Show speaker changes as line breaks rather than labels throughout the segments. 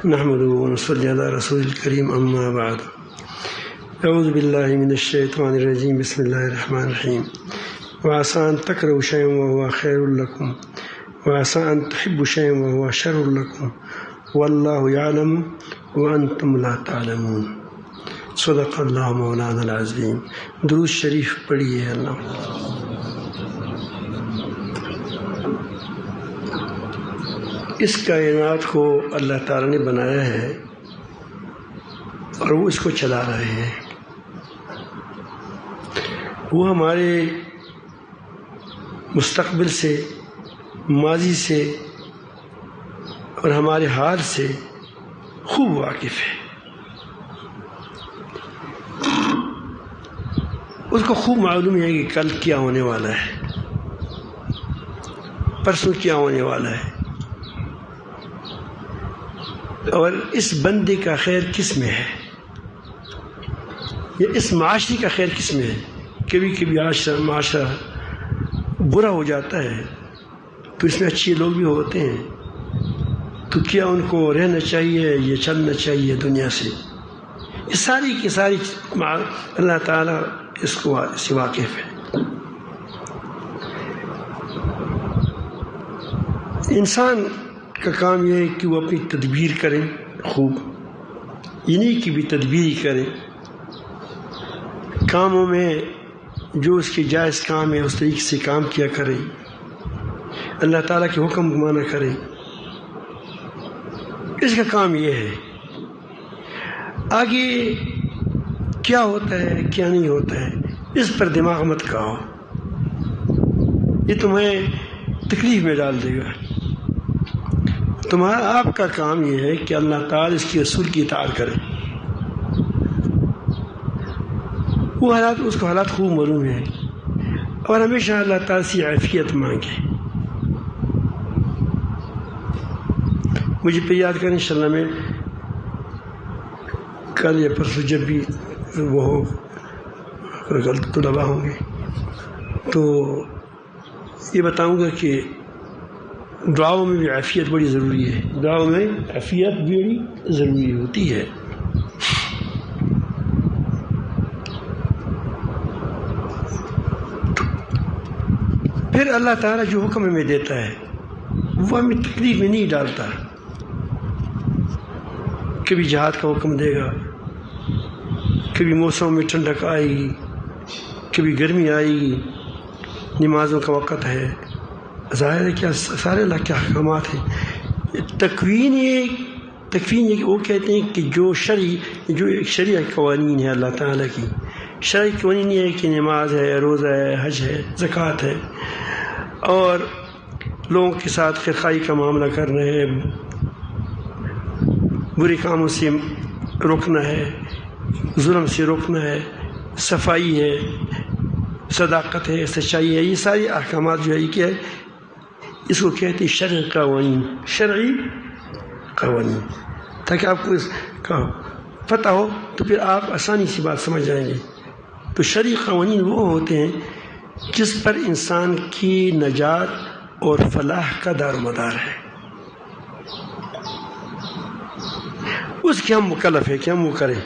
نحمده ونصلي على رسول الكريم أما بعد أعوذ بالله من الشيطان الرجيم بسم الله الرحمن الرحيم وعسى أن تكرهوا شيئا وهو خير لكم وعسى أن تحبوا شيئا وهو شر لكم والله يعلم وأنتم لا تعلمون صدق اللہ مولانا العظیم. درود شریف پڑھیے. اللہ اس کائنات کو اللہ تعالیٰ نے بنایا ہے اور وہ اس کو چلا رہے ہیں. وہ ہمارے مستقبل سے، ماضی سے اور ہمارے حال سے خوب واقف ہے. اس کو خوب معلوم ہے کہ کل کیا ہونے والا ہے، پرسوں کیا ہونے والا ہے، اور اس بندے کا خیر کس میں ہے، یا اس معاشرے کا خیر کس میں ہے. کبھی کبھی معاشرہ برا ہو جاتا ہے تو اس میں اچھے لوگ بھی ہوتے ہیں، تو کیا ان کو رہنا چاہیے یا چلنا چاہیے دنیا سے. یہ ساری کی ساری اللہ تعالیٰ اس کو سے واقف ہے. انسان کا کام یہ ہے کہ وہ اپنی تدبیر کریں خوب، یہ نہیں کہ بھی تدبیر ہی کریں. کاموں میں جو اس کے جائز کام ہے اس طریقے سے کام کیا کریں، اللہ تعالیٰ کے حکم کو مانا کریں. اس کا کام یہ ہے. آگے کیا ہوتا ہے کیا نہیں ہوتا ہے اس پر دماغ مت کھاؤ، یہ تمہیں تکلیف میں ڈال دے گا. تمہارا آپ کا کام یہ ہے کہ اللہ تعالیٰ اس کے رسول کی اطاعت کرے. وہ حالات، اس کو حالات خوب معلوم ہے، اور ہمیشہ اللہ تعالیٰ سے عافیت مانگے. مجھے پہ یاد کریں انشاءاللہ میں کل یا پرسوں جب بھی وہ ہو، غلط طلباء ہوں گے تو یہ بتاؤں گا کہ دعاؤں میں بھی عافیت بڑی ضروری ہے. دعاؤں میں عافیت بڑی ضروری ہوتی ہے. پھر اللہ تعالیٰ جو حکم ہمیں دیتا ہے وہ ہمیں تکلیف میں نہیں ڈالتا. کبھی جہاد کا حکم دے گا، کبھی موسم میں ٹھنڈک آئے گی، کبھی گرمی آئے گی، نمازوں کا وقت ہے. ظاہر ہے کیا سارے اللہ کے احکامات ہیں. تکوین یہ وہ کہتے ہیں کہ جو ایک شرعی قوانین ہے اللہ تعالیٰ کی. شرعی قوانین یہ ہے کہ نماز ہے، روزہ ہے، حج ہے، زکوٰۃ ہے، اور لوگوں کے ساتھ خیرخواہی کا معاملہ کرنا ہے، برے کاموں سے روکنا ہے، ظلم سے روکنا ہے، صفائی ہے، صداقت ہے، سچائی ہے. یہ ساری احکامات جو ہے یہ کیا ہے، اس کو کہتے ہیں شرعی قوانین. شرعی قوانین، تاکہ آپ کو اس کا پتہ ہو تو پھر آپ آسانی سے بات سمجھ جائیں گے. تو شرعی قوانین وہ ہوتے ہیں جس پر انسان کی نجات اور فلاح کا دار و مدار ہے. اس کے ہم مکلف ہے کہ ہم وہ کریں،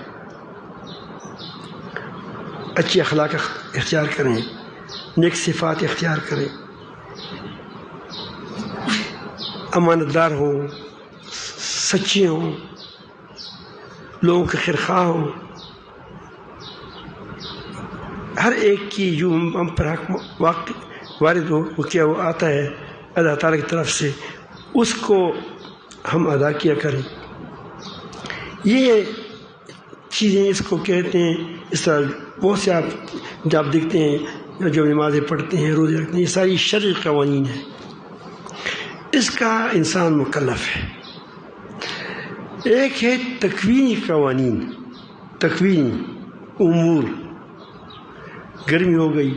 اچھی اخلاق اختیار کریں، نیک صفات اختیار کریں، امانت دار ہوں، سچے ہوں، لوگوں کے خیرخواہ ہوں. ہر ایک کی جو ہم پر حق وارد ہو وہ کیا وہ آتا ہے اللہ تعالیٰ کی طرف سے، اس کو ہم ادا کیا کریں. یہ چیزیں اس کو کہتے ہیں. اس طرح بہت سے آپ جب دیکھتے ہیں جو نمازیں پڑھتے ہیں، روزے رکھتے ہیں، یہ ساری شرعی قوانین ہیں. اس کا انسان مکلف ہے. ایک ہے تکوینی قوانین، تکوینی امور. گرمی ہو گئی،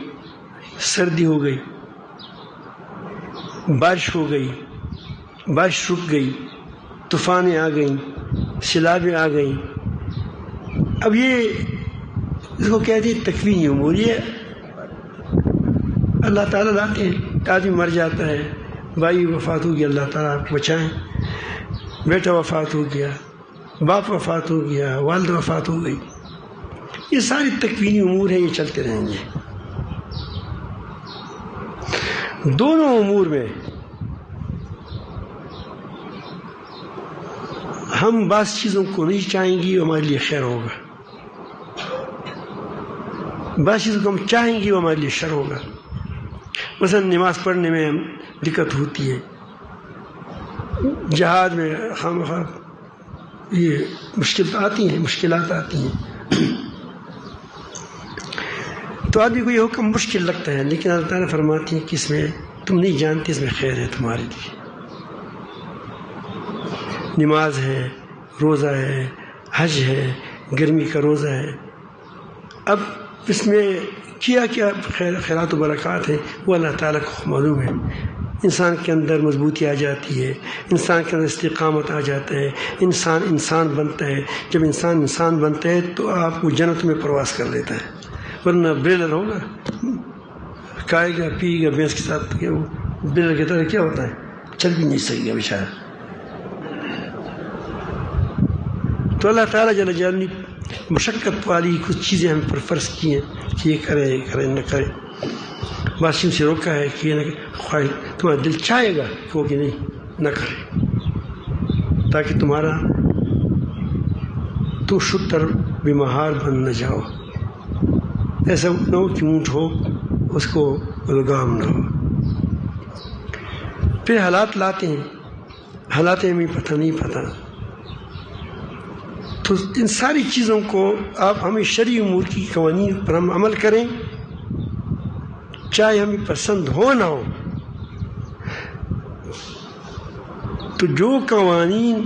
سردی ہو گئی، بارش ہو گئی، بارش رک گئی، طوفانیں آ گئیں، سیلابیں آ گئیں. اب یہ اس کو کہتے ہیں تکوینی امور. یہ اللہ تعالیٰ لاتے ہیں. آدمی مر جاتا ہے، بھائی وفات ہو گیا، اللہ تعالیٰ آپ کو بچائیں. بیٹا وفات ہو گیا، باپ وفات ہو گیا، والد وفات ہو گئی، یہ ساری تکوینی امور ہیں، یہ چلتے رہیں گے۔ دونوں امور میں ہم بعض چیزوں کو نہیں چاہیں گے وہ ہمارے لیے خیر ہوگا، بعض چیزوں کو ہم چاہیں گے وہ ہمارے لیے شر ہوگا۔ مثلا نماز پڑھنے میں دقت ہوتی ہے، جہاد میں یہ مشکلات آتی ہیں تو آدمی کو یہ حکم مشکل لگتا ہے، لیکن اللہ تعالیٰ فرماتی ہے کہ اس میں تم نہیں جانتے اس میں خیر ہے تمہارے لیے۔ نماز ہے، روزہ ہے، حج ہے، گرمی کا روزہ ہے، اب اس میں کیا خیرات و برکات ہے وہ اللہ تعالیٰ کو معلوم ہے۔ انسان کے اندر مضبوطی آ جاتی ہے، انسان کے اندر استقامت آ جاتا ہے، انسان بنتا ہے۔ جب انسان بنتا ہے تو آپ کو جنت میں پرواز کر لیتا ہے، ورنہ بریلر ہوگا، کھائے گا پیے گا بھینس کے ساتھ، بریلر کی طرح کیا ہوتا ہے، چل بھی نہیں سکے گا بیچارہ۔ تو اللہ تعالیٰ جل جلالہ نے مشقت والی کچھ چیزیں ہم پر فرض کی ہیں کہ یہ کرے نہ کرے، بادشاہ سے روکا ہے کہ یہ نہ خواہش تمہارا دل چاہے گا کہ وہ کہ نہیں نہ کرے، تاکہ تمہارا تو شتر بیمہار بن نہ جاؤ، ایسا نہ ہو کہ اونٹ ہو اس کو لگام نہ ہو۔ پھر حالات لاتے ہیں، حالات میں پتہ نہیں پتہ، تو ان ساری چیزوں کو آپ ہمیں شرعی امور کی قوانین پر ہم عمل کریں، چاہے ہمیں پسند ہو نہ ہو۔ تو جو قوانین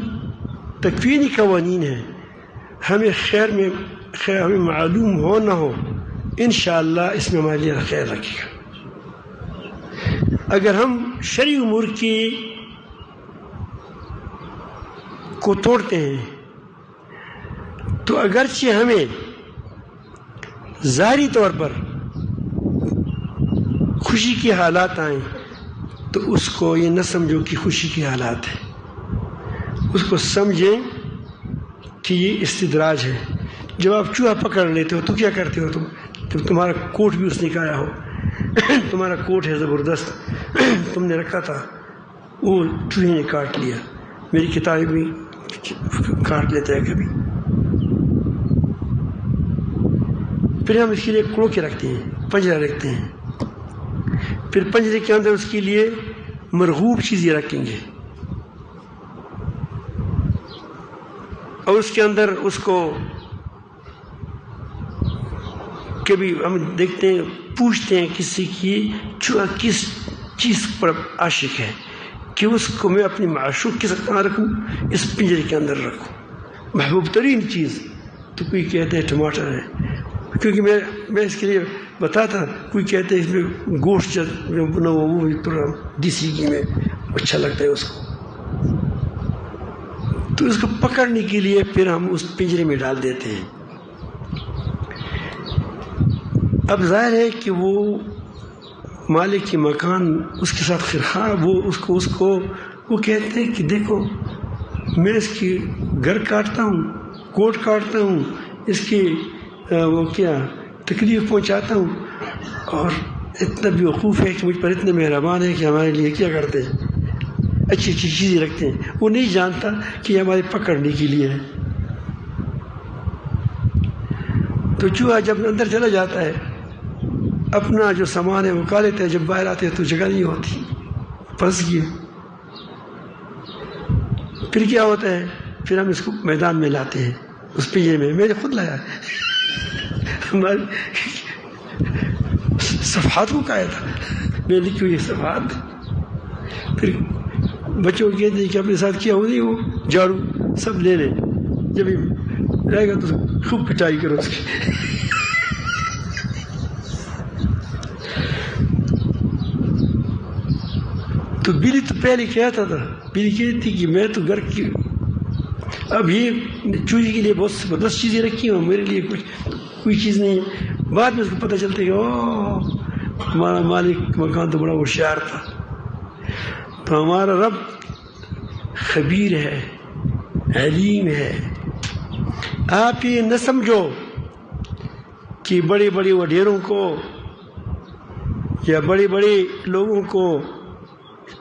تکوینی قوانین ہیں ہمیں ہمیں معلوم ہو نہ ہو، انشاءاللہ اس میں ہمارے لیے خیر رکھے گا۔ اگر ہم شرعی امور کو توڑتے ہیں تو اگرچہ ہمیں ظاہری طور پر خوشی کے حالات آئیں تو اس کو یہ نہ سمجھو کہ خوشی کے حالات ہیں، اس کو سمجھیں کہ یہ استدراج ہے۔ جب آپ چوہا پکڑ لیتے ہو تو کیا کرتے ہو تم؟ جب تمہارا کوٹ بھی اس نے کھایا ہو، تمہارا کوٹ ہے زبردست، تم نے رکھا تھا، وہ چوہے نے کاٹ لیا، میری کتابیں بھی کاٹ لیتے ہیں کبھی، پھر ہم اس کے لیے کڑو کے رکھتے ہیں، پنجرہ رکھتے ہیں، پھر پنجرے کے اندر اس کے لیے مرغوب چیزیں رکھیں گے اور اس کے اندر اس کو کبھی ہم دیکھتے ہیں، پوچھتے ہیں کسی کی چوہا کس چیز پر عاشق ہے کہ اس کو میں اپنی معشوق کے ساتھ رکھوں، اس پنجرے کے اندر رکھوں، محبوب ترین چیز، تو کوئی کہتے ہیں ٹماٹر ہے، کیونکہ میں اس کے لیے بتاتا، کوئی کہتے ہیں اس میں گوشت بنا ہوا وہ بھی دیسی گھی میں اچھا لگتا ہے اس کو، تو اس کو پکڑنے کے لیے پھر ہم اس پنجرے میں ڈال دیتے ہیں۔ اب ظاہر ہے کہ وہ مالک کی مکان اس کے ساتھ خرخواہ، وہ کہتے ہیں کہ دیکھو میں اس کی گھر کاٹتا ہوں، کوٹ کاٹتا ہوں، اس کی وہ کیا تکلیف پہنچاتا ہوں، اور اتنا بیوقوف ہے کہ مجھ پر اتنے مہربان ہے کہ ہمارے لیے کیا کرتے ہیں، اچھی اچھی چیزیں رکھتے ہیں، وہ نہیں جانتا کہ یہ ہمارے پکڑنے کے لیے ہے۔ تو چوہا جب اندر چلا جاتا ہے اپنا جو سامان ہے وہ کھا لیتا ہے، جب باہر آتے ہیں تو جگہ نہیں ہوتی، پھنس گیا۔ پھر کیا ہوتا ہے، پھر ہم اس کو میدان میں لاتے ہیں، اس پنجرے میں، میں نے خود لایا ہمارے صفحات کو کہا تھا، میں لکھی ہوئی صفحات، پھر بچوں کو کہتے ہیں کہ اپنے ساتھ کیا ہو نہیں، وہ جھاڑو سب لے لیں، جب رہے گا تو خوب پٹائی کرو اس کی۔ تو بلی تو پہلے کہتا تھا، بلی کہتی تھی کہ میں تو گھر کی، اب یہ چوہے کے لیے بہت زبردست چیزیں رکھی ہیں، میرے لیے کوئی چیز نہیں ہے۔ بعد میں اس کو پتہ چلتا ہے کہ اوہ ہمارا مالک مکان تو بڑا ہوشیار تھا۔ تو ہمارا رب خبیر ہے، علیم ہے، آپ یہ نہ سمجھو کہ بڑے بڑے وڈیروں کو یا بڑے بڑے لوگوں کو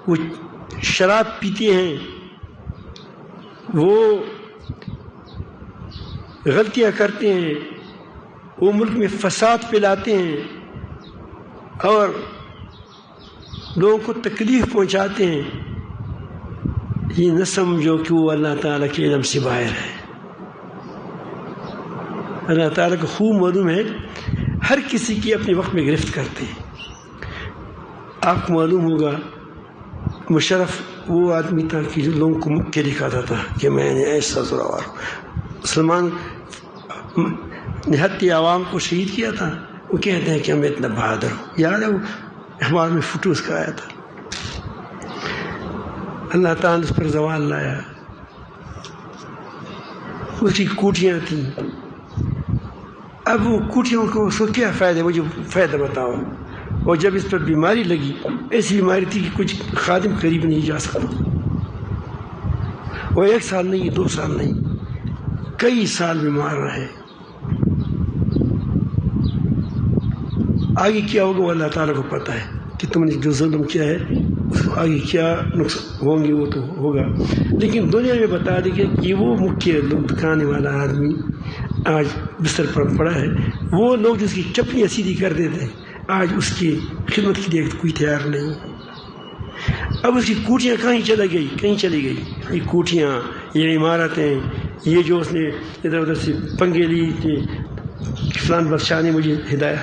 وہ شراب پیتے ہیں، وہ غلطیاں کرتے ہیں، وہ ملک میں فساد پھیلاتے ہیں اور لوگوں کو تکلیف پہنچاتے ہیں، یہ نہ سمجھو کہ وہ اللہ تعالیٰ کے علم سے باہر ہے۔ اللہ تعالیٰ کو خوب معلوم ہے ہر کسی کی اپنے وقت میں گرفت کرتے ہیں۔ آپ کو معلوم ہوگا مشرف وہ آدمی تھا کہ جو لوگوں کو مکے دکھاتا تھا کہ میں نے ایسا زوراور ہوں۔ سلمان نہتی عوام کو شہید کیا تھا، وہ کہتے ہیں کہ ہمیں اتنا بہادر ہوں، یاد ہے وہ اخبار میں فوٹو اس کا آیا تھا۔ اللہ تعالیٰ نے اس پر زوال لایا، اس کی کوٹیاں تھیں، اب وہ کوٹیوں کو اس کو کیا فائدہ، مجھے فائدہ بتاؤ۔ اور جب اس پر بیماری لگی، ایسی بیماری تھی کہ کچھ خادم قریب نہیں جا سکتا، وہ 1 سال نہیں 2 سال نہیں، کئی سال بیمار رہے۔ آگے کیا ہوگا وہ اللہ تعالیٰ کو پتہ ہے کہ تم نے جو ظلم کیا ہے اس کو آگے کیا نقصان ہوں گے، وہ تو ہوگا۔ لیکن دنیا میں بتا دیں کہ وہ مکے دکھانے والا آدمی آج بستر پر پڑا ہے، وہ لوگ جس کی چپلیاں سیدھی کر دیتے ہیں آج اس کی خدمت کے لیے کوئی تیار نہیں۔ اب اس کی کوٹیاں کہیں چلی گئی، یہ کوٹیاں، یہ عمارتیں، یہ جو اس نے ادھر ادھر سے پنگے لی کہ فلان بادشاہ نے مجھے ہدیہ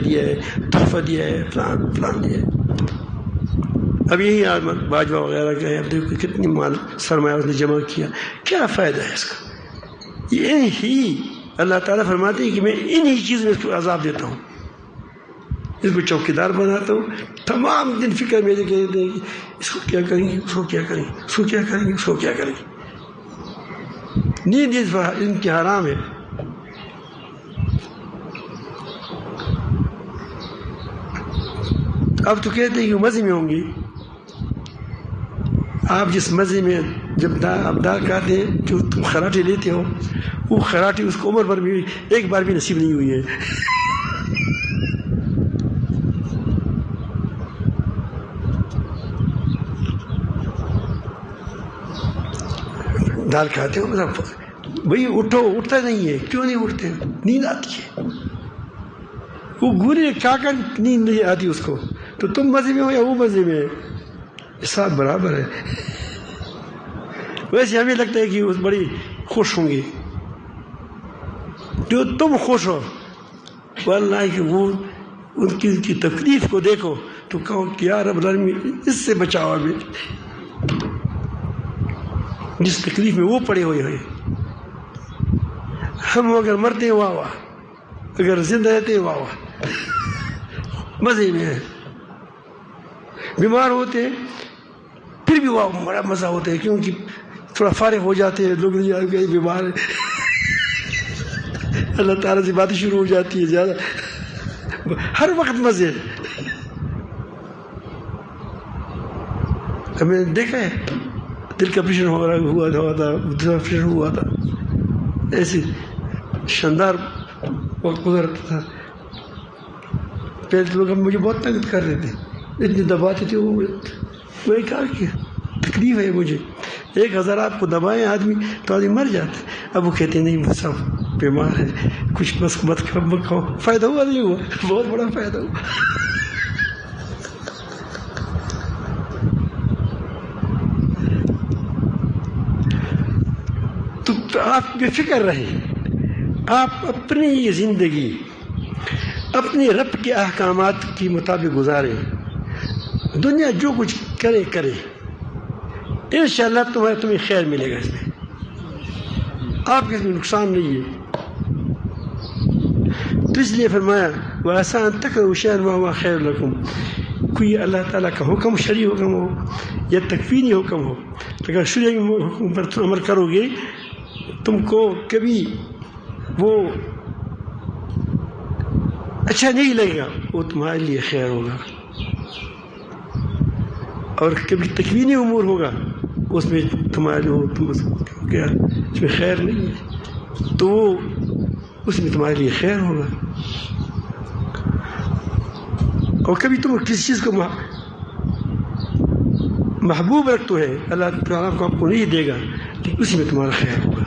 دیا ہے، تحفہ دیا ہے، فلان دیا ہے۔ اب یہی باجوہ وغیرہ کا ہے، اب دیکھو کتنی مال سرمایہ اس نے جمع کیا، کیا فائدہ ہے اس کا؟ یہ ہی اللہ تعالیٰ فرماتے ہیں کہ میں انہی چیز میں اس کو عذاب دیتا ہوں، اس کو چوکیدار بناتا ہوں، تمام دن فکر میں کہتے ہیں کہ اس کو کیا کریں گے، اس کو کیا کریں گے، اس کو کیا کریں گے، اس کو کیا کریں گے۔ نیند ان کی حرام ہے۔ اب تو کہتے ہیں کہ مزے میں ہوں گے، آپ جس مزے میں جب آپ دال کھاتے ہیں، جو تم خراٹے لیتے ہو، وہ خراٹے اس کو عمر بھر بھی ایک بار بھی نصیب نہیں ہوئی ہے۔ دال کھاتے ہو بھائی اٹھتا نہیں ہے، کیوں نہیں اٹھتے؟ نیند آتی ہے، وہ گولی کھا کر نیند نہیں آتی اس کو، تو تم مزے میں ہو یا وہ مزے میں ہے، سب برابر ہے۔ ویسے ہمیں لگتا ہے کہ وہ بڑی خوش ہوں گے، جو تم خوش ہو واللہ کہ وہ ان کی تکلیف کو دیکھو تو کہو کہ یا رب العالمین اس سے بچاؤ ہمیں، جس تکلیف میں وہ پڑے ہوئے ہیں۔ ہم اگر مرتے ہیں واہ واہ، اگر زندہ رہتے ہیں واہ واہ، مزے میں ہیں۔ بیمار ہوتے ہیں پھر بھی واہ بڑا مزہ ہوتا ہے، کیونکہ تھوڑا فارغ ہو جاتے ہیں لوگ، بیمار ہے اللہ تعالیٰ سے باتیں شروع ہو جاتی ہے، زیادہ ہر وقت مزے۔ ہمیں دیکھا ہے دل کا آپریشن ہوا تھا، ایسے شاندار وقت گزرتا تھا۔ پہلے لوگ مجھے بہت تنگ کر رہے تھے، اتنی دباتے تھے، وہ میں نے کہا کہ تکلیف ہے مجھے، 1000 آپ کو دبائیں آدمی تو آدمی مر جاتا ہے۔ اب وہ کہتے ہیں نہیں سب بیمار ہے، کچھ بس مت کھاؤ، فائدہ ہوا نہیں ہوا، بہت بڑا فائدہ ہوا۔ تو آپ بے فکر رہیں، آپ اپنی زندگی اپنے رب کے احکامات کے مطابق گزاریں، دنیا جو کچھ کرے انشاءاللہ تمہیں خیر ملے گا، اس میں آپ کے اس میں نقصان نہیں ہے۔ تو اس لیے فرمایا وَعَسَىٰ أَن تَكْرَهُوا شَيْئًا وَهُوَ خَيْرٌ لَكُمْ، کوئی اللہ تعالیٰ کا حکم، شرعی حکم ہو یا تکوینی حکم ہو، اگر شرعی حکم پر تم عمل کرو گے تم کو کبھی وہ اچھا نہیں لگے گا، وہ تمہارے لیے خیر ہوگا، اور کبھی تکوینی امور ہوگا اس میں تمہارے کیا اس میں خیر نہیں ہے، تو وہ اس میں تمہارے لیے خیر ہوگا. اور کبھی تم کسی چیز کو محبوب رکھتے ہے، اللہ تعالیٰ کو آپ کو نہیں دے گا، لیکن اسی میں تمہارا خیر ہوگا.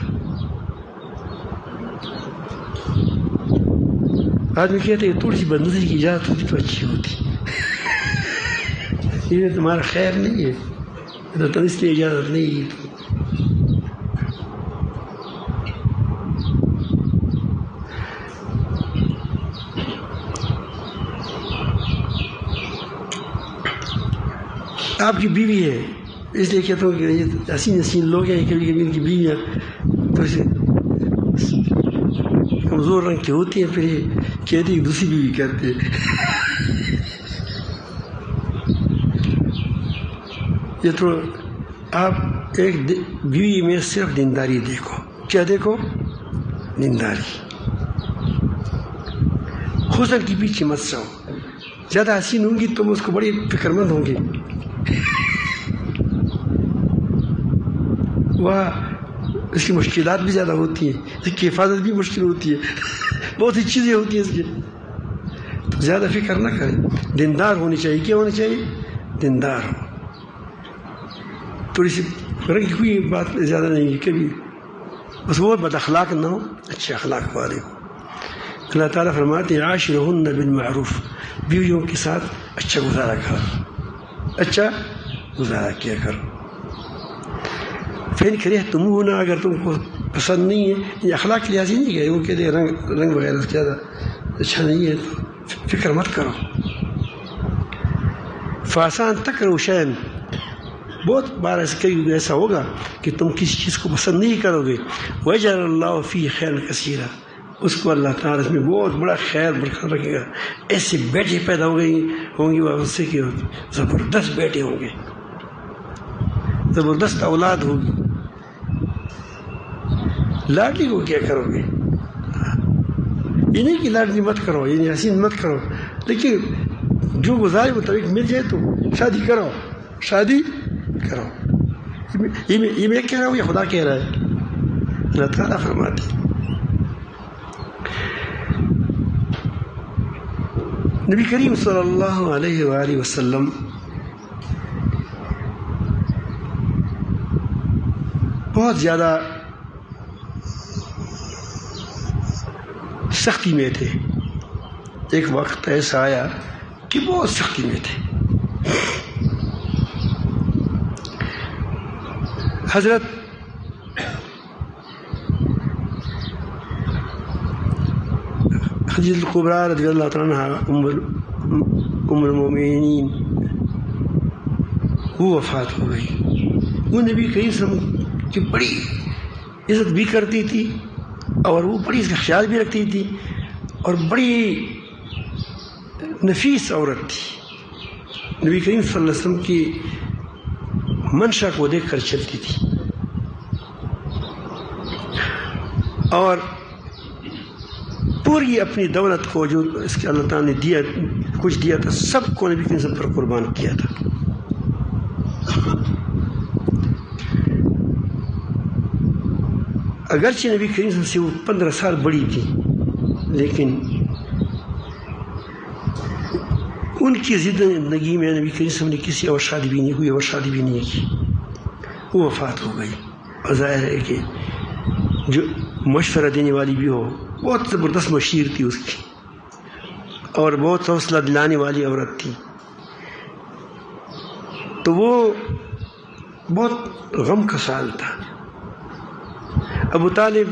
آدمی کہتے ہیں تھوڑی سی بندوزی کی اجازت ہوتی تو اچھی ہوتی، یہ تمہارا خیر نہیں ہے، تو اس لیے اجازت نہیں ہے. آپ کی بیوی ہے، اس لیے کہتا ہوں کہ یہ حسین حسین لوگ ہیں، کبھی کبھی ان کی بیویاں تو اسے کمزور رنگ کی ہوتی ہیں، پھر یہ کہتی ہے دوسری بیوی کرتے. یہ تو آپ ایک بیوی میں صرف دینداری دیکھو. کیا دیکھو؟ دینداری. حسن کے پیچھے مت سو. زیادہ حسین ہوں گی تم اس کو بڑی فکر مند ہوں گے، وہاں اس کی مشکلات بھی زیادہ ہوتی ہیں، اس کی حفاظت بھی مشکل ہوتی ہے، بہت سی چیزیں ہوتی ہیں اس کی. تو زیادہ فکر نہ کریں، دیندار ہونی چاہیے. کیا ہونی چاہیے؟ دیندار ہو. تھوڑی سی رنگ ہوئی بات زیادہ نہیں ہے کبھی، بس وہ بد اخلاق نہ ہو، اچھے اخلاق والے ہو. اللہ تعالیٰ فرماتے ہیں عاشرہن بالمعروف، بیویوں کے ساتھ اچھا گزارا کرو، اچھا گزارا کیا کرو. فین کرہتموہن، اگر تم کو پسند نہیں ہے، یہ اخلاق کے لحاظ نہیں گئے، وہ کہتے ہیں رنگ وغیرہ سے زیادہ اچھا نہیں ہے، تو فکر مت کرو. فَعَسَىٰ أَن تَكْرَهُوا شَيْئًا، بہت بار ایسا ہوگا کہ تم کسی چیز کو پسند نہیں کرو گے. وَيَجْعَلَ اللَّهُ فِيهِ خَيْرًا كَثِيرًا، اس کو اللہ تعالیٰ اس میں بہت بڑا خیر برکت رکھے گا. ایسے بیٹے پیدا ہوں گی اس سے کہ زبردست بیٹے ہوں گے، زبردست اولاد ہوگی. لاڈلی کو کیا کرو گے؟ یہ نہیں کہ لاڈلی مت کرو، یعنی حسین مت کرو، لیکن جو گزارے مطابق مل جائے تو شادی کرو، شادی کرو. یہ میں کہہ رہا ہوں یا خدا کہہ رہا ہے؟ اللہ تعالیٰ فرماتے. نبی کریم صلی اللہ علیہ وآلہ وسلم بہت زیادہ سختی میں تھے. ایک وقت ایسا آیا کہ بہت سختی میں تھے. حضرت خدیجہ الکبریٰ رضی اللہ تعالیٰ عنہ ام المومنین وہ وفات ہو گئی. وہ نبی کریم صلی اللہ علیہ وسلم کی بڑی عزت بھی کرتی تھی، اور وہ بڑی اس کا خیال بھی رکھتی تھی، اور بڑی نفیس عورت تھی. نبی کریم صلی اللہ علیہ وسلم کی منشا کو دیکھ کر چلتی تھی، اور پوری اپنی دولت کو جو اس کے اللہ تعالیٰ نے دیا، کچھ دیا تھا، سب کو نبی کریم صلی اللہ علیہ وسلم پر قربان کیا تھا. اگرچہ نبی کریم صلی اللہ علیہ وسلم سے وہ 15 سال بڑی تھی، لیکن ان کی زندگی میں نبی کریم صلی اللہ علیہ وسلم نے کسی اور شادی بھی نہیں ہوئی اور شادی بھی نہیں کی. وہ وفات ہو گئی. اور ظاہر ہے کہ جو مشورہ دینے والی بھی ہو، بہت زبردست مشیر تھی اس کی، اور بہت حوصلہ دلانے والی عورت تھی. تو وہ بہت غم کا سال تھا. ابو طالب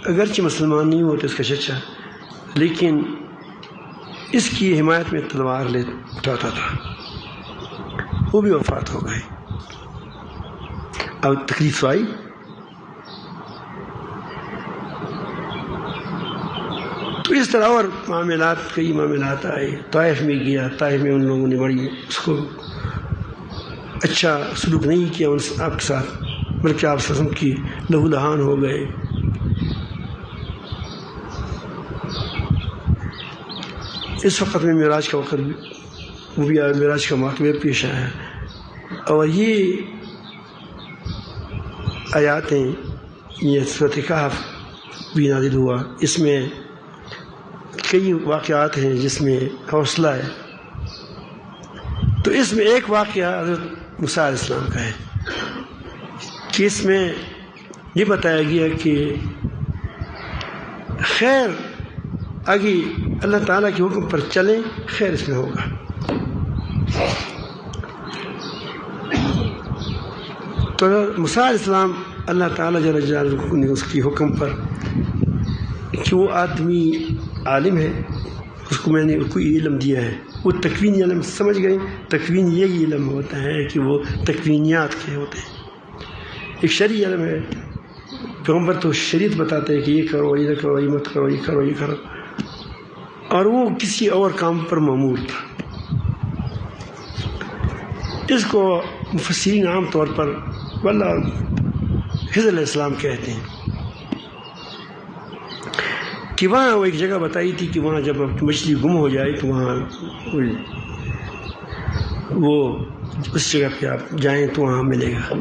اگرچہ مسلمان نہیں ہوتے اس کا چچا، لیکن اس کی حمایت میں تلوار لے اٹھاتا تھا. وہ بھی وفات ہو گئے. اب تکلیف آئی. تو اس طرح اور معاملات، کئی معاملات آئے. طائف میں گیا، طائف میں ان لوگوں نے بڑی اس کو اچھا سلوک نہیں کیا آپ کے ساتھ، بلکہ آپ سسم کی لہو لہان ہو گئے. اس وقت میں معراج کا وقت وہ بھی معراج کا واقعہ پیش آیا. اور یہ آیاتیں یہ سورۃ کہف بھی نازل ہوا، اس میں کئی واقعات ہیں جس میں حوصلہ ہے۔ تو اس میں ایک واقعہ حضرت موسیٰ علیہ السلام کا ہے کہ اس میں یہ بتایا گیا کہ خیر آگے اللہ تعالیٰ کے حکم پر چلیں، خیر اس میں ہوگا۔ تو موسیٰ علیہ السلام اللہ تعالیٰ جل جلالہ نے اس کی حکم پر کہ وہ آدمی عالم ہے، اس کو میں نے کوئی علم دیا ہے، وہ تکوینی علم سمجھ گئے۔ تکوین یہی علم ہوتا ہے کہ وہ تکوینیات کے ہوتے ہیں۔ ایک شرعی علم ہے، پیغمبر تو شریعت بتاتے ہیں کہ یہ کرو، یہ نہ کرو، یہ مت کرو، یہ کرو، یہ کرو، اور وہ کسی اور کام پر مأمور تھا۔ اس کو مفسرین عام طور پر واللہ خضر علیہ السلام کہتے ہیں کہ وہاں وہ ایک جگہ بتائی تھی کہ وہاں جب مچھلی گم ہو جائے تو وہاں وہ اس جگہ پہ آپ جائیں تو وہاں ملے گا۔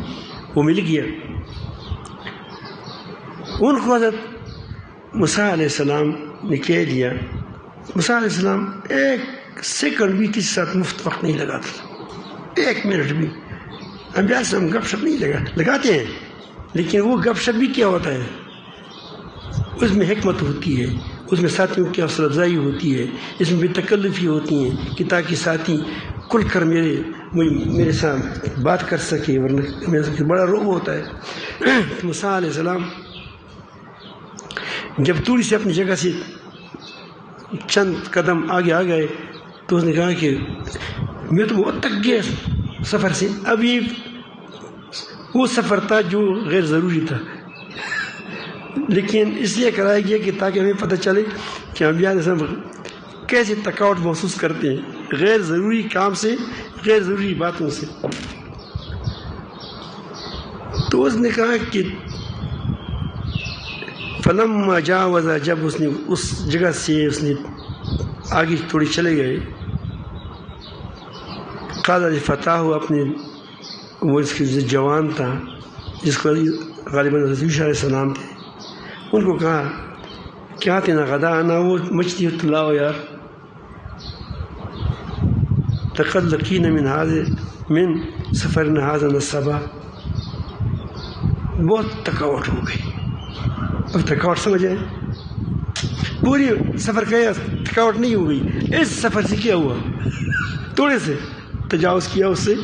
وہ مل گیا ان کو۔ حضرت موسیٰ علیہ السلام نے کہہ دیا، موسیٰ علیہ السلام ایک سیکنڈ بھی کسی ساتھ مفت وقت نہیں لگاتا، ایک منٹ بھی۔ انبیاء سے ہم گپ شپ نہیں لگاتے ہیں، لیکن وہ گپ شپ بھی کیا ہوتا ہے، اس میں حکمت ہوتی ہے، اس میں ساتھیوں کی حوصلہ افزائی ہوتی ہے، اس میں بے تکلفی ہوتی ہیں کہ تاکہ ساتھی کھل کر میرے ساتھ بات کر سکے، ورنہ میرے بڑا روب ہوتا ہے۔ موسیٰ علیہ السلام جب تھوڑی سی اپنی جگہ سے چند قدم آگے آ گئے تو اس نے کہا کہ میں تو بہت تک گیا سفر سے، اب یہ وہ سفر تھا جو غیر ضروری تھا، لیکن اس لیے کرایا گیا کہ تاکہ ہمیں پتہ چلے کہ انبیاء علیہ السلام کیسے تھکاوٹ محسوس کرتے ہیں غیر ضروری کام سے، غیر ضروری باتوں سے۔ تو اس نے کہا کہ فلما جاوز، جب اس نے اس جگہ سے اس نے آگے تھوڑی چلے گئے، قال لفتاہ، اپنے وہ اس کے جوان تھا جس کو غالباً حضرت یوشع علیہ السلام تھے، ان کو کہا کیا تینا غدا آنا، وہ مچھلی لاؤ یار، لقد لقینا من سفرنا هذا نصبا، بہت تھکاوٹ ہو گئی۔ اب تھکاوٹ سمجھ آئے، پوری سفر کا تھکاوٹ نہیں ہو گئی، اس سفر سے کیا ہوا، تھوڑے سے تجاوز کیا، اس سے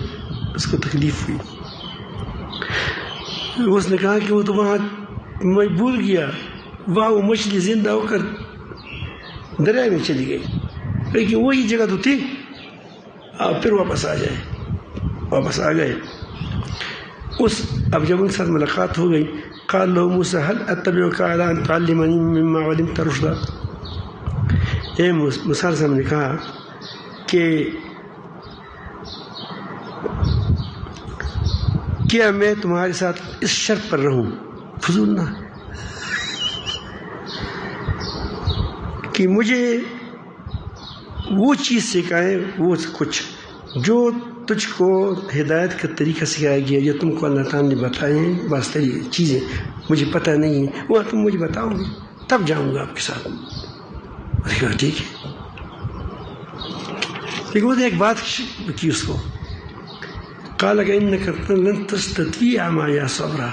اس کو تکلیف ہوئی۔ اس نے کہا کہ وہ تو وہاں میں بھول گیا، وہاں وہ مچھلی زندہ ہو کر دریا میں چلی گئی، لیکن وہی جگہ تو تھی، آپ پھر واپس آ جائیں۔ واپس آ گئے۔ اب جب ان کے ساتھ ملاقات ہو گئی، قال له موسیٰ هل اتبعك على ان تعلمني مما علمت رشدا، اے موسیٰ علیہ السلام نے کہا کہ کیا میں تمہارے ساتھ اس شرط پر رہوں، فضول نہ، کہ مجھے وہ چیز سکھائیں، وہ کچھ جو تجھ کو ہدایت کا طریقہ سکھایا گیا، جو تم کو اللہ تعالیٰ نے بتائے ہیں، بس چیزیں مجھے پتہ نہیں ہے، وہ تم مجھے بتاؤ گے تب جاؤں گا آپ کے ساتھ۔ ٹھیک ہے، لیکن وہ ایک بات کی اس کو، قال انک لن تستطیع معی صبرا،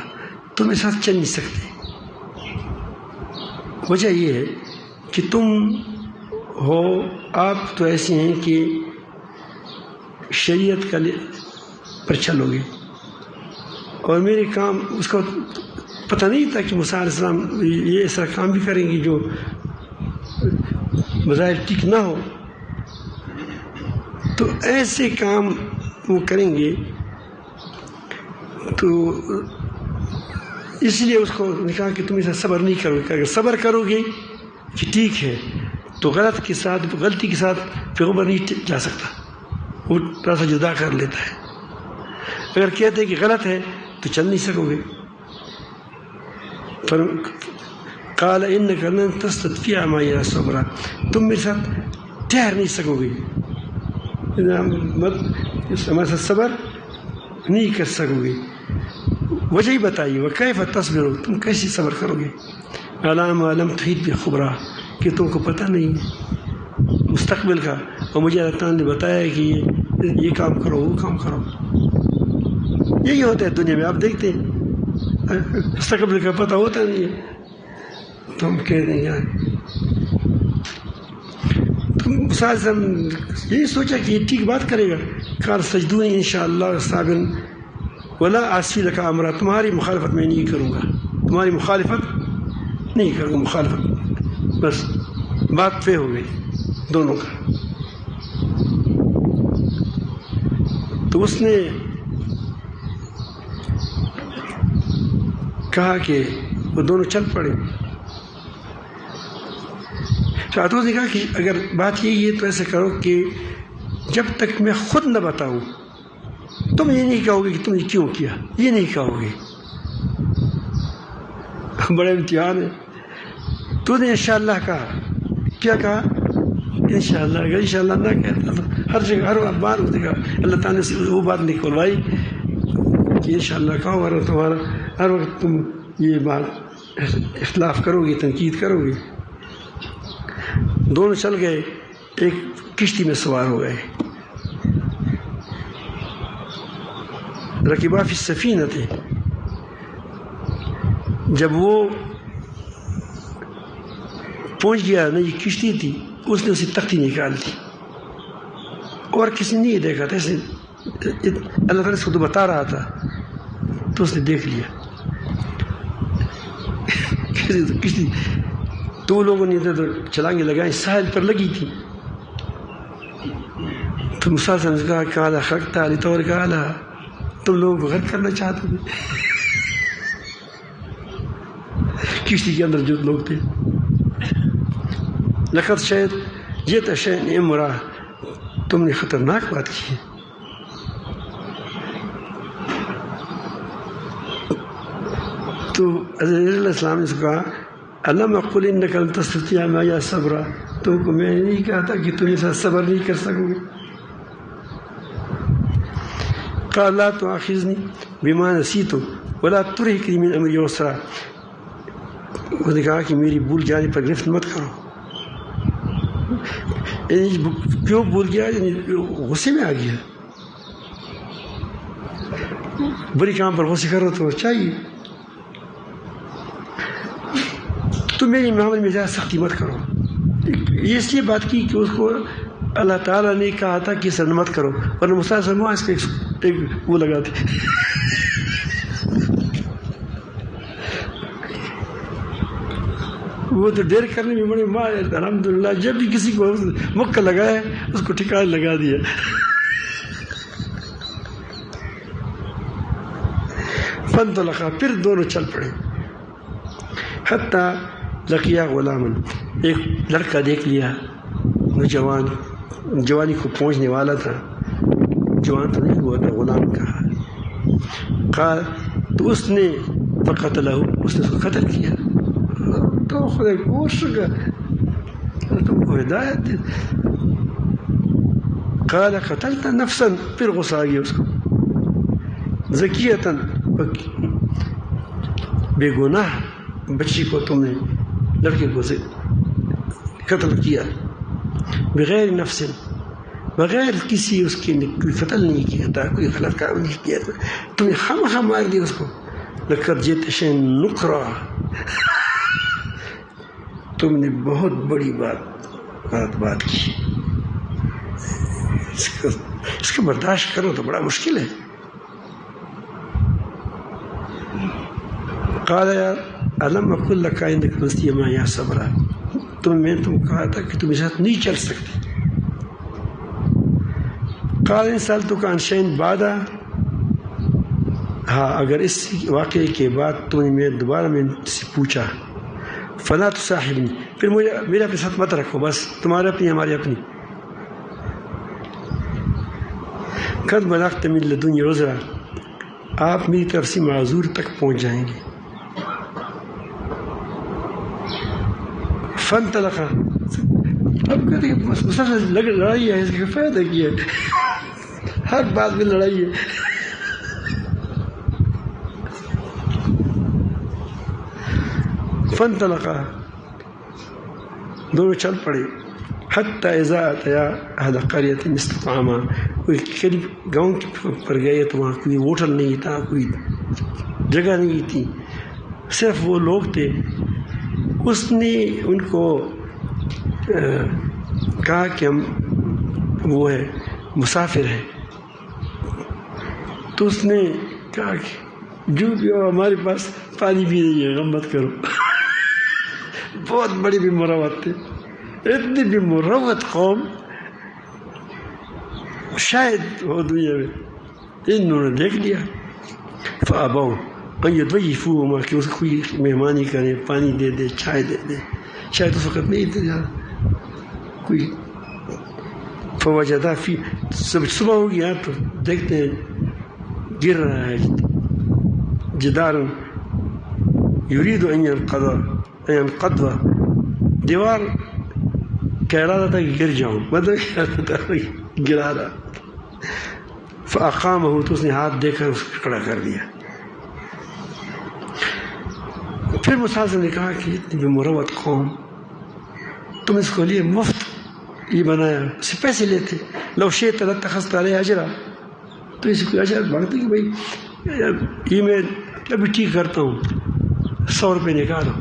تم میرے ساتھ چل نہیں سکتے۔ وجہ یہ ہے کہ تم ہو، آپ تو ایسے ہیں کہ شریعت کا پر چلو گے، اور میرے کام اس کو پتہ نہیں تھا کہ موسیٰ علیہ السلام یہ ایسا کام بھی کریں گے جو بظاہر ٹھیک نہ ہو، تو ایسے کام وہ کریں گے، تو اس لیے اس کو کہا کہ تم ایسا صبر نہیں کرو گے، اگر صبر کرو گے کہ ٹھیک ہے تو غلطی کے ساتھ پیغمبر نہیں جا سکتا، وہ تھوڑا سا جدا کر لیتا ہے، اگر کہتے ہیں کہ غلط ہے تو چل نہیں سکو گے۔ قال انک لن تستطیع معی صبرا، تم میرے ساتھ ٹھہر نہیں سکو گے، ہمارے ساتھ صبر نہیں کر سکو گے۔ وجہ ہی بتائیے، وکیف تصبروا، تم کیسے صبر کرو گے، علام علم تحیط بخبرا، کہ تم کو پتہ نہیں مستقبل کا، اور مجھے اللہ تعالیٰ نے بتایا کہ یہ کام کرو وہ کام کرو. یہی ہوتا ہے دنیا میں، آپ دیکھتے ہیں مستقبل کا پتہ ہوتا نہیں ہے، تم کہہ دیں یار تم سازم یہی سوچا کہ یہ ٹھیک بات کرے گا. قال سجدونی انشاءاللہ صابر ولا عاصی لک امرا، تمہاری مخالفت میں نہیں کروں گا، تمہاری مخالفت نہیں کروں گا، مخالفت. بس بات طے ہو گئی دونوں کا. تو اس نے کہا کہ وہ دونوں چل پڑے. شاہدوز نے کہا کہ اگر بات یہی ہے تو ایسے کرو کہ جب تک میں خود نہ بتاؤں تم یہ نہیں کہو گے کہ تم نے کیوں کیا، یہ نہیں کہو گے. بڑے امتحان ہے. تو نے انشاءاللہ کہا، کیا کہا؟ انشاءاللہ. اگر انشاءاللہ نہ کہتا تو ہر جگہ ہر بار اس نے کہا، اللہ تعالیٰ نے وہ بات نکلوائی کہ انشاءاللہ کہو، اور تمہارا ہر وقت تم یہ بات اختلاف کرو گے، تنقید کرو گے. دونوں چل گئے، ایک کشتی میں سوار ہو گئے. رکبا فی السفینہ تھے. جب وہ پہنچ گیا نہ یہ کشتی تھی، اس نے اسے تختی نکال دی اور کسی نے نہیں دیکھا تھا. ایسے اللہ تعالیٰ اس کو تو بتا رہا تھا تو اس نے دیکھ لیا. کشتی تو لوگوں نے ادھر چھلانگیں لگائیں، ساحل پر لگی تھی. تو موسیٰ نے کہا کالا خرقتا لطور کالا، تم لوگوں کو غرق کرنا چاہتے تھے. کشتی کے اندر جو لوگ تھے. لقد شاید جیت شیء امرا، تم نے خطرناک بات کی ہے. تو علیہ السلام نے اس کو کہا علم اقل انک لن تستطیع معی صبرا، تم کو میں نے نہیں کہا تھا کہ تم میرے ساتھ صبر نہیں کر سکو گے. قال لا تؤاخذنی بما نسیت ولا ترهقنی من امری عسرا، اس نے کہا کہ میری بھول جانے پر گرفت مت کرو. کیوں بھول گیا؟ غصے میں آ گیا. بری کام پر غصے کرو تو چاہیے. تو میری معاملے میں زیادہ سختی مت کرو. یہ اس لیے بات کی کہ اس کو اللہ تعالیٰ نے کہا تھا کہ سر مت کرو، ورنہ مسلسل اس کے ایک وہ لگا تھے. وہ تو دیر کرنے میں بڑے ماں الحمدللہ، جب بھی کسی کو مکہ لگایا اس کو ٹھکانے لگا دیا. فانطلقا، پھر دونوں چل پڑے. حتیٰ لقیا غلامن، ایک لڑکا دیکھ لیا، نوجوان، جوانی کو پہنچنے والا تھا، جوان تو نہیں ہوا تھا، غلام کہا. قال، تو اس نے فقتلہ، اس نے اس کو قتل کیا. تو خدا کوشش کر تم کو ہدایت دے. قال قتلت نفسا، پھر غصہ آ گیا اس کو. زکیتاً، بے گناہ بچی کو تم نے، لڑکے کو قتل کیا. بغیر نفس، بغیر کسی اس کے کوئی قتل نہیں کیا تھا، کوئی غلط کام نہیں کیا تھا، تم نے خواہ مار دیا اس کو. لقد جئت شیئا نکرا، تم نے بہت بڑی بات کی. اس کو برداشت کرو تو بڑا مشکل ہے. قال یا علم اقل لک انک لن تستطیع معی صبرا، میں تم کہا تھا کہ تم میرے ساتھ نہیں چل سکتے. قال ان سألتک عن شیء بعد، ہاں اگر اس واقعے کے بعد تم نے دوبارہ میں سے پوچھا، فلا تصاحبنی، پھر میرے اپنے ساتھ مت رکھو، بس تمہارے اپنی ہماری اپنی. قد بلغت من لدنی عذرا، آپ میری طرف سے معذور تک پہنچ جائیں گے. فانطلقا، اب کہتے ہیں مسلسل لڑائی ہے، اس کا فائدہ کیا ہے، ہر بات میں لڑائی ہے. فانطلقا، دونوں چل پڑے، حتی اذا اتیا اہل قریۃ استطعما، قریب گاؤں پر گئے تو وہاں کوئی ہوٹل نہیں تھا، کوئی جگہ نہیں تھی، صرف وہ لوگ تھے۔ اس نے ان کو کہا کہ ہم وہ ہے مسافر ہے، تو اس نے کہا کہ جو بھی ہو ہمارے پاس پانی بھی نہیں ہے، غم مت کرو۔ بہت بڑی بھی مروت تھے، اتنی بھی مروت قوم شاید ہو دنیا میں، انہوں نے دیکھ لیا۔ فابوا ان یضیفوہما، کہ اس کو کوئی مہمانی کرے، پانی دے دے، چائے دے دے، شاید اس وقت نہیں تھے کوئی۔ فوجدا فی، صبح ہو گیا تو دیکھتے ہیں گر رہا ہے جدار یرید ان ينقض، دیوار کہہ رہا تھا کہ گر جاؤں، مطلب گرا رہا۔ فاقامہ، تو اس نے ہاتھ دے کر اس کو کھڑا کر دیا۔ پھر مسافر نے کہا کہ اتنی بھی مروت قوم، تم اس کو لیے مفت یہ بنایا، اس سے پیسے لیتے، لو شئت لاتخذت علیہ اجرا، تو اس کو اجر مانگتے کہ بھائی یہ میں ابھی ٹھیک کرتا ہوں، 100 روپے نکالو،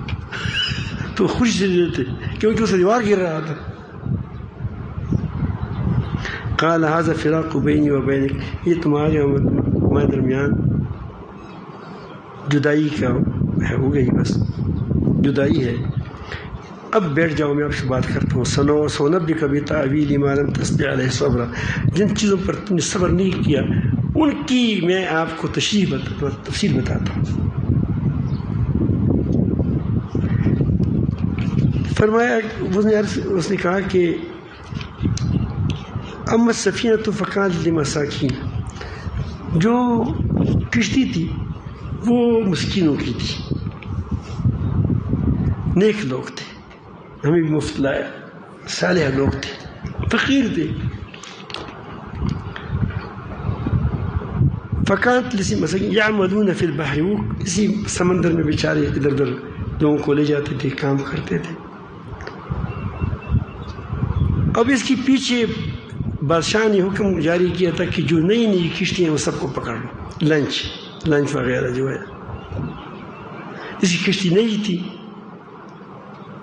تو خوشی سے دیتے کیونکہ اس دیوار گر رہا تھا۔ قال هذا فراق بینی و بینک، یہ تمہارے ہمارے درمیان جدائی کا ہے، ہو گئی بس جدائی ہے، اب بیٹھ جاؤ میں آپ سے بات کرتا ہوں۔ سنبئک بتأویل ما لم تستطع علیہ صبرا، جن چیزوں پر تم نے صبر نہیں کیا ان کی میں آپ کو تفصیل بتاتا ہوں۔ فرمایا اس نے کہا کہ اما السفینۃ فکانت لمساکین، جو کشتی تھی وہ مسکینوں کی تھی، نیک لوگ تھے، ہمیں بھی مفت لایا، صالح لوگ تھے، فقیر تھے۔ فکانت مساکین یعملون فی البحر، وہ اسی سمندر میں بیچارے ادھر ادھر لوگوں کو لے جاتے تھے، کام کرتے تھے۔ اب اس کے پیچھے بادشاہ نے حکم جاری کیا تھا کہ جو نئی نئی کشتیاں وہ سب کو پکڑ لو، لنچ وغیرہ جو ہے، اس کی کشتی نہیں تھی،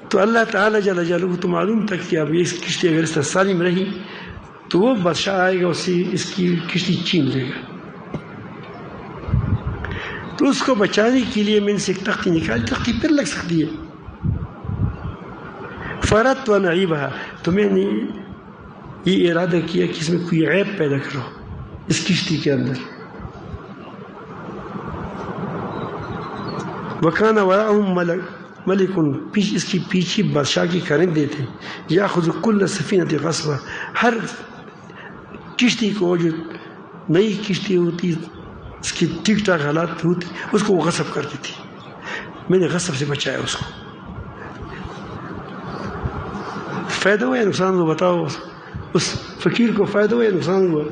تو اللہ تعالیٰ جل جلالہ تو معلوم تھا کہ اب یہ کشتی اگر اس طرح سالم رہی تو وہ بادشاہ آئے گا، اسے اس کی کشتی چھین لے گا۔ تو اس کو بچانے کے لیے میں نے سے ایک تختی نکالی، تختی پھر لگ سکتی ہے۔ فردت ان اعیبها، تو میں نے یہ ارادہ کیا کہ اس میں کوئی عیب پیدا کرو اس کشتی کے اندر۔ وکان وراءہم ملک، اس کی پیچھے بادشاہ کے کرندے تھے، یاخذ کل سفینۃ غصبا، ہر کشتی کو، جو نئی کشتی ہوتی اس کی ٹھیک ٹھاک حالات ہوتی اس کو وہ غصب کرتی تھی، میں نے غصب سے بچایا اس کو۔ فائدہ ہوا یا نقصان ہوا بتاؤ؟ اس فقیر کو فائدہ ہوا یا نقصان ہوا؟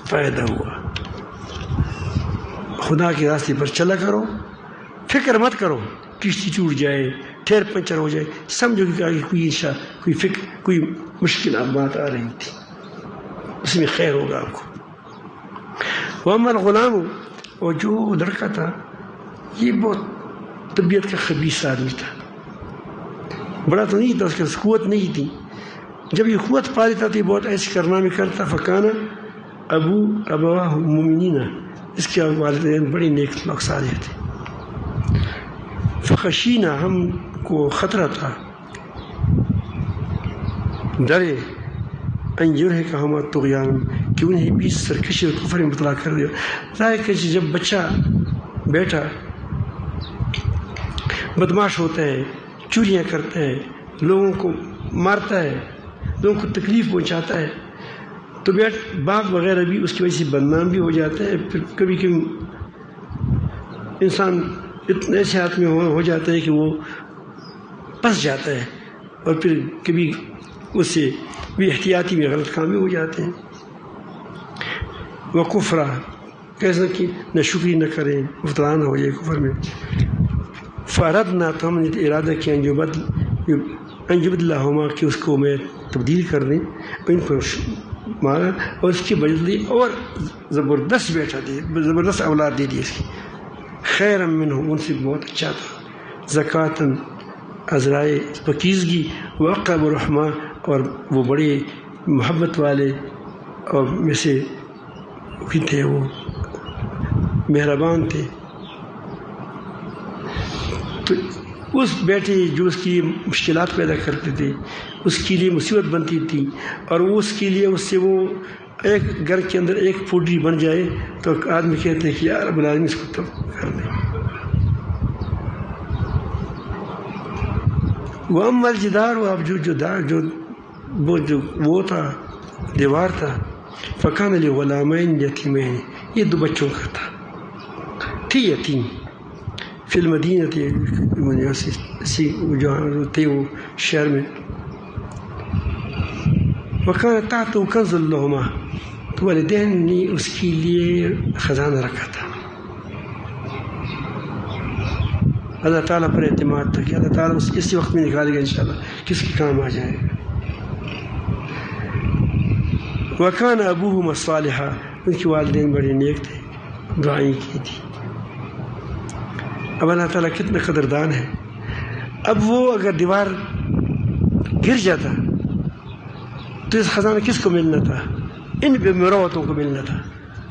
فائدہ ہوا۔ خدا کے راستے پر چلا کرو، فکر مت کرو کشتی ٹوٹ جائے، ٹائر پنچر ہو جائے، سمجھو کہ آگے کوئی مشکل بات آ رہی تھی، اس میں خیر ہوگا آپ کو۔ وَأَمَّا الْغُلَامُ، اور جو لڑکا تھا یہ بہت طبیعت کا خبیث آدمی تھا، بڑا تو نہیں تھا، اس کے قوت نہیں تھی، جب یہ قوت پا لیتا تو یہ بہت ایسے کارنامے کرتا۔ فکان ابواہ مومنین، اس کے والدین بڑے نیک لوگ صالح تھے۔ فخشینا، ہم کو خطرہ تھا، ڈرے، ان یرہقہما طغیان، کہ انہیں بھی سرکشی اور کفر میں مبتلا کر دیا۔ ظاہر کہ جب بچہ بیٹا بدماش ہوتا ہے، چوریاں کرتا ہے، لوگوں کو مارتا ہے، لوگوں کو تکلیف پہنچاتا ہے، تو باپ وغیرہ بھی اس کی وجہ سے بدنام بھی ہو جاتا ہے۔ پھر کبھی کبھی انسان اتنے ایسے ہاتھ میں ہو جاتا ہے کہ وہ پھنس جاتا ہے، اور پھر کبھی اس سے بھی احتیاطی میں غلط کام بھی ہو جاتے ہیں۔ وہ کفرا، کیسا کہ نہ شکری نہ کریں، مبتلا نہ ہو جائے کفر میں۔ فردنا تو ہم نے ارادہ کیا انجبدلہما کہ اس کو میں تبدیل کر دیں، ان کو مارا اور اس کی بدلی اور زبردست بیٹا دے، زبردست اولاد دے دی اس کی، خیر منہم ان سے بہت اچھا تھا، زکاتن عذرائے پاکیزگی، واقرب رحمہ اور وہ بڑے محبت والے اور میں سے تھے، وہ مہربان تھے۔ تو اس بیٹے جو اس کی مشکلات پیدا کرتے تھے، اس کے لیے مصیبت بنتی تھی، اور اس کے لیے اس سے وہ ایک گھر کے اندر ایک پوڈری بن جائے تو آدمی کہتے ہیں کہ یا رب العالمین اس کو تب کر دیں۔ وہ امل جدار، اب جو وہ تھا دیوار تھا، فکان لغلامین یتیمین، یہ دو بچوں کا تھی یتیم، فی المدینہ تھے جہاں تھے وہ شہر میں، وکان تحت کنز لہما، تو والدین نے اس کے لیے خزانہ رکھا تھا۔ اللہ تعالیٰ پر اعتماد تھا کہ اللہ تعالیٰ اسی وقت میں نکالے گا انشاءاللہ، کس کے کام آ جائے گا۔ وکان ابوہما صالحا، ان کے والدین بڑے نیک تھے، دعائیں کی تھی۔ اب اللہ تعالیٰ کتنا قدردان ہے، اب وہ اگر دیوار گر جاتا تو اس خزانہ کس کو ملنا تھا؟ ان بھی مروتوں کو ملنا تھا،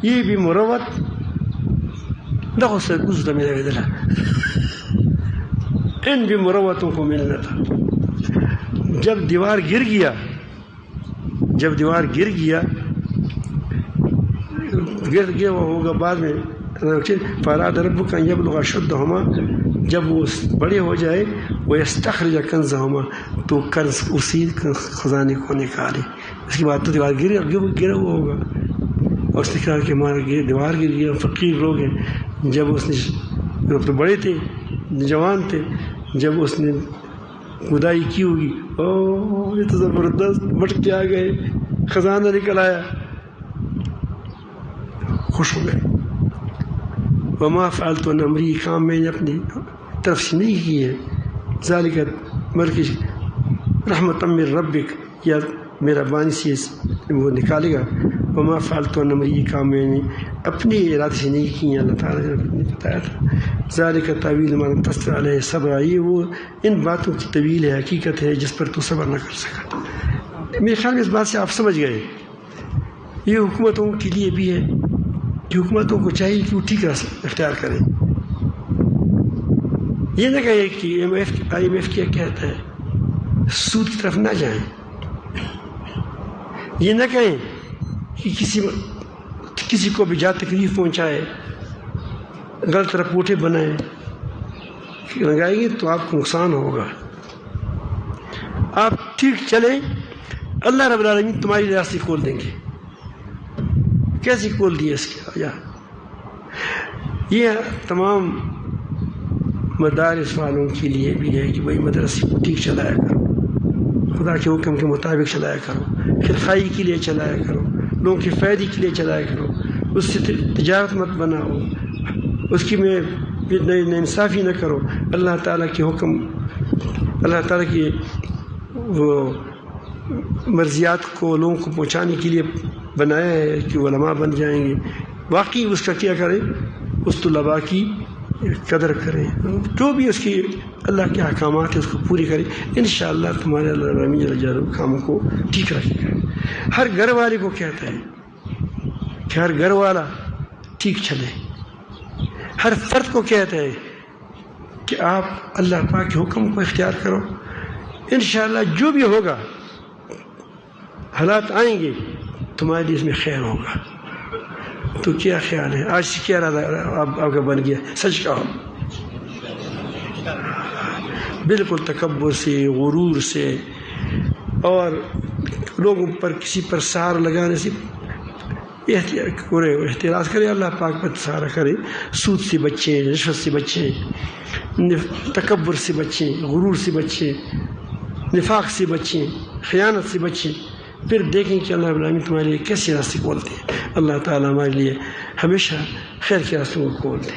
یہ بھی مروت دخل سے گزر میرا بدلا، ان بھی مروتوں کو ملنا تھا۔ جب دیوار گر گیا ہوگا بعد میں، فاراد ربک ان یبلغ اشدہما، جب وہ بڑے ہو جائے، ویستخرج کنزہما، تو کنز اسی خزانے کو نکالے۔ اس کے بعد تو دیوار گرا ہوا ہوگا، اور اس نے کہا کہ ہمارا دیوار گر گیا، فقیر لوگ ہیں۔ جب اس نے، جب تو بڑے تھے، جوان تھے، جب اس نے گدائی کی ہوگی، اوہ یہ تو زبردست، بٹ کے آ گئے، خزانہ نکل آیا، خوش ہو گئے۔ وما فعلت عن امری، کام میں نے اپنی طرف سے نہیں کی ہے، ذالک بلکہ رحمت من ربک، یا میرا بانی سے وہ نکالے گا۔ وما فعلت عن امری، کام میں نے اپنے ارادے سے نہیں کی ہیں، اللہ تعالیٰ نے بتایا تھا۔ ذالک تعویل ما لم تستطع علیہ صبرا، یہ وہ ان باتوں کی طویل ہے، حقیقت ہے جس پر تو صبر نہ کر سکا۔ میرے خیال میں اس بات سے آپ سمجھ گئے، یہ حکومتوں کے لیے بھی ہے کہ حکومتوں کو چاہیے کہ وہ ٹھیک راستہ اختیار کریں، یہ نہ کہیں کہ IMF کیا کہتا ہے، سود کی طرف نہ جائیں، یہ نہ کہیں کہ کسی کو بھی جا تکلیف پہنچائے، غلط رپورٹیں بنائیں، لگائیں گے تو آپ کو نقصان ہوگا۔ آپ ٹھیک چلیں، اللہ رب العالمین تمہاری راستے کھول دیں گے۔ کیسے کھول دیے اس کے یا یہ تمام مدارس والوں کے لیے بھی ہے کہ بھائی مدرسے کو ٹھیک چلایا کرو، خدا کے حکم کے مطابق چلایا کرو، خیرخواہی کے لیے چلایا کرو، لوگوں کے فائدے کے لیے چلایا کرو، اس سے تجارت مت بناؤ، اس کی میں انصافی نہ کرو۔ اللہ تعالیٰ کے حکم، اللہ تعالیٰ کی وہ مرضیات کو لوگوں کو پہنچانے کے لیے بنایا ہے کہ علماء بن جائیں گے، واقعی اس کا کیا کریں، اس طلباء کی قدر کریں، جو بھی اس کی اللہ کے احکامات ہیں اس کو پوری کریں، انشاءاللہ تمہارے اللہ العالمین جل جلالہ کاموں کو ٹھیک رکھے گا۔ ہر گھر والے کو کہتا ہے کہ ہر گھر والا ٹھیک چلے، ہر فرد کو کہتا ہے کہ آپ اللہ پاک کے حکم کو اختیار کرو، انشاءاللہ جو بھی ہوگا، حالات آئیں گے، تمہارے لیے اس میں خیر ہوگا۔ تو کیا خیال ہے، آج سے کیا ارادہ آپ کا بن گیا؟ سچ کہو، بالکل تکبر سے، غرور سے، اور لوگوں پر کسی پر سہارا لگانے سے احتراز کرے، اللہ پاک پر سہارا کرے، سود سے بچیں، رشوت سے بچیں، تکبر سے بچیں، غرور سے بچیں، نفاق سے بچیں، خیانت سے بچیں، پھر دیکھیں کہ اللہ رب العالمین تمہارے لیے کیسے راستے کھولتے ہیں۔ اللہ تعالیٰ ہمارے لیے ہمیشہ خیر کے راستوں کو کھول دے۔